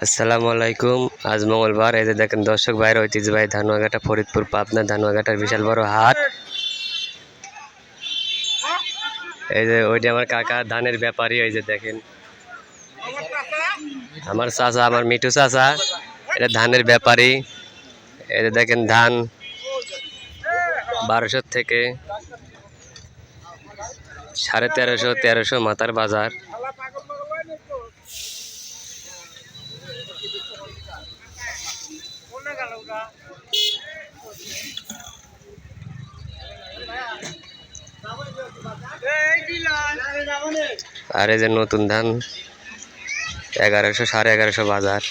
আসসালামু আলাইকুম। আজ মঙ্গলবার। এই যে দেখেন দর্শক ভাইয়ের ঐতিহ্যবাহী ধানুয়াঘাটা ফরিদপুর পাবনা ধানুয়াঘাটার বিশাল বড় হাট। এই যে ওইটা আমার কাকা ধানের ব্যাপারী। এই যে দেখেন আমার চাচা, আমার মিঠু চাচা, এটা ধানের ব্যাপারী। এই যে দেখেন ধান 1200 থেকে 1350 1300 মাথার বাজার। আর এই যে নতুন ধান 1100 1150 বাজার।